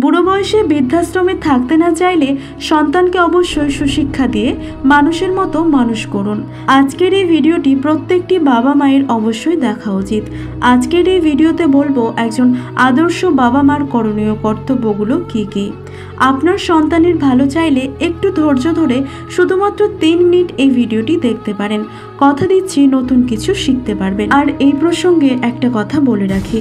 বুড়ো বয়সে বৃদ্ধাশ্রমে থাকতে না চাইলে সন্তানকে অবশ্যই সুশিক্ষা দিয়ে মানুষের মতো মানুষ করুন। আজকের এই ভিডিওটি প্রত্যেকটি বাবা মায়ের অবশ্যই দেখা উচিত। আজকের এই ভিডিওতে বলবো একজন আদর্শ বাবা মার করণীয় কর্তব্যগুলো কি কি। আপনার সন্তানের ভালো চাইলে একটু ধৈর্য ধরে শুধুমাত্র 3 মিনিট এই ভিডিওটি দেখতে পারেন। কথা দিচ্ছি নতুন কিছু শিখতে পারবেন। আর এই প্রসঙ্গে একটা কথা বলে রাখি,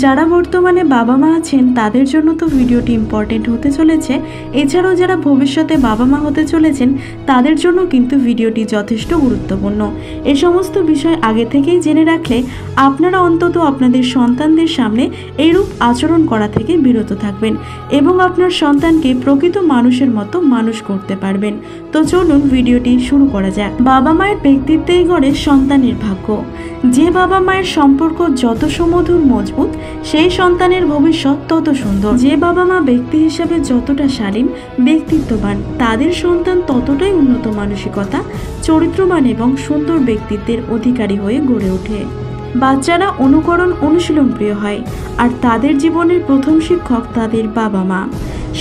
যারা বর্তমানে বাবা মা আছেন তাদের জন্য তো ভিডিওটি ইম্পর্টেন্ট হতে চলেছে, এছাড়াও যারা ভবিষ্যতে বাবা মা হতে চলেছেন তাদের জন্য কিন্তু ভিডিওটি যথেষ্ট গুরুত্বপূর্ণ। এ সমস্ত বিষয় আগে থেকেই জেনে রাখলে আপনারা অন্তত আপনাদের সন্তানদের সামনে এইরূপ আচরণ করা থেকে বিরত থাকবেন এবং আপনার সন্তানকে প্রকৃত মানুষের মতো মানুষ করতে পারবেন। তো চলুন ভিডিওটি শুরু করা যাক। বাবা মায়ের ব্যক্তিত্বেই গড়ে সন্তানের ভাগ্য। যে বাবা মায়ের সম্পর্ক যত সুমধুর মজবুত, সেই সন্তানের ভবিষ্যৎ তত সুন্দর। যে বাবা মা ব্যক্তি হিসাবে যতটা শালীন ব্যক্তিত্ববান, তাদের সন্তান ততটাই উন্নত মানসিকতা, চরিত্রবান এবং সুন্দর ব্যক্তিত্বের অধিকারী হয়ে গড়ে ওঠে। বাচ্চারা অনুকরণ অনুশীলন প্রিয় হয়, আর তাদের জীবনের প্রথম শিক্ষক তাদের বাবা মা।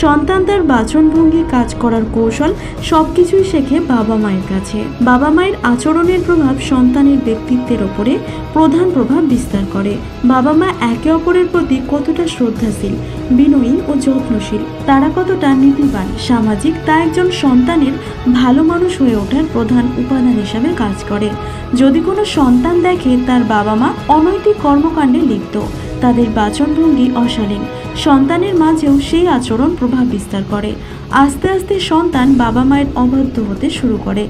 সন্তান তার বাচনভঙ্গি, কাজ করার কৌশল সবকিছুই শেখে বাবা মায়ের কাছে। বাবা মায়ের আচরণের প্রভাব সন্তানের ব্যক্তিত্বের ওপরে প্রধান প্রভাব বিস্তার করে। বাবা মা একে অপরের প্রতি কতটা শ্রদ্ধাশীল, বিনয়ী ও যত্নশীল, তারা কতটা নীতিবান, সামাজিক, তা একজন সন্তানের ভালো মানুষ হয়ে ওঠার প্রধান উপাদান হিসাবে কাজ করে। যদি কোনো সন্তান দেখে তার বাবা মা অনৈতিক কর্মকাণ্ডে লিপ্ত, তাদের বাচনভঙ্গি অশালীন, সন্তানের মাঝেও সেই আচরণ প্রভাব বিস্তার করে। আস্তে আস্তে সন্তান বাবা মায়ের অবাধ্য হতে শুরু করে,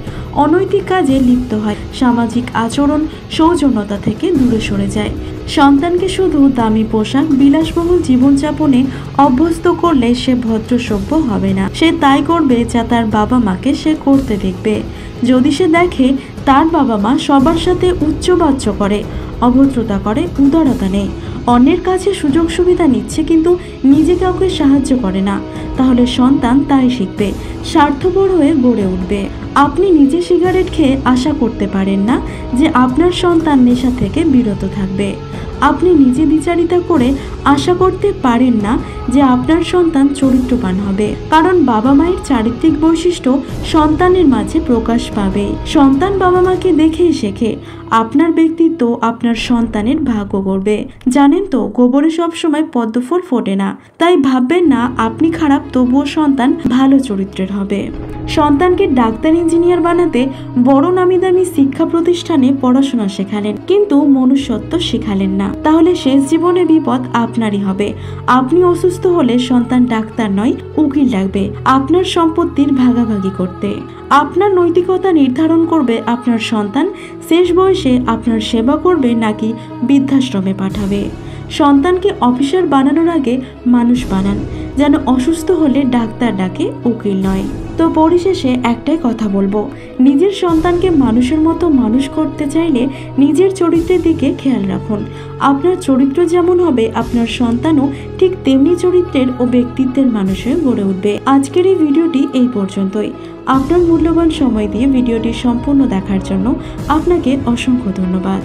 অনৈতিক কাজে লিপ্ত হয়, সামাজিক আচরণ, সৌজন্যতা থেকে দূরে সরে যায়। সন্তানকে শুধু দামি পোশাক, বিলাসবহুল জীবনযাপনে অভ্যস্ত করলে সে ভদ্রসভ্য হবে না। সে তাই করবে যা তার বাবা মাকে সে করতে দেখবে। যদি সে দেখে তার বাবা মা সবার সাথে উচ্চবাচ্য করে, অভদ্রতা করে, উদারতা নেই, অন্যের কাছে সুযোগ সুবিধা নিচ্ছে কিন্তু নিজে কাউকে সাহায্য করে না, তাহলে সন্তান তাই শিখবে, স্বার্থপর হয়ে গড়ে উঠবে। আপনি নিজে সিগারেট খেয়ে আশা করতে পারেন না যে আপনার সন্তান নেশা থেকে বিরত থাকবে। আপনি নিজে দ্বিচারিতা করে আশা করতে পারেন না যে আপনার সন্তান চরিত্রবান হবে, কারণ বাবা মায়ের চারিত্রিক বৈশিষ্ট্য সন্তানের মাঝে প্রকাশ পাবে। সন্তান বাবা মাকে দেখেই শেখে। আপনার ব্যক্তিত্ব আপনার সন্তানের ভাগ্য গড়বে। জানেন তো, গোবরে সবসময় পদ্মফুল ফোটে না, তাই ভাববেন না আপনি খারাপ তবুও সন্তান ভালো চরিত্রের হবে। সন্তানকে ডাক্তার, ইঞ্জিনিয়ার বানাতে বড় নামি দামি শিক্ষা প্রতিষ্ঠানে পড়াশোনা শেখালেন, কিন্তু মনুষ্যত্ব শেখালেন না, তাহলে শেষ জীবনে বিপদ আপনারই হবে। আপনি অসুস্থ হলে সন্তান ডাক্তার নয়, উকিল ডাকবে আপনার সম্পত্তির ভাগাভাগি করতে। আপনার নৈতিকতা নির্ধারণ করবে আপনার সন্তান শেষ বয়সে আপনার সেবা করবে নাকি বৃদ্ধাশ্রমে পাঠাবে। সন্তানকে অফিসার বানানোর আগে মানুষ বানান, যেন অসুস্থ হলে ডাক্তার ডাকে, উকিল নয়। তো পরিশেষে একটাই কথা বলবো, নিজের সন্তানকে মানুষের মতো মানুষ করতে চাইলে নিজের চরিত্রের দিকে খেয়াল রাখুন। আপনার চরিত্র যেমন হবে, আপনার সন্তানও ঠিক তেমনি চরিত্রের ও ব্যক্তিত্বের মানুষ হয়ে গড়ে উঠবে। আজকের এই ভিডিওটি এই পর্যন্তই। আপনার মূল্যবান সময় দিয়ে ভিডিওটি সম্পূর্ণ দেখার জন্য আপনাকে অসংখ্য ধন্যবাদ।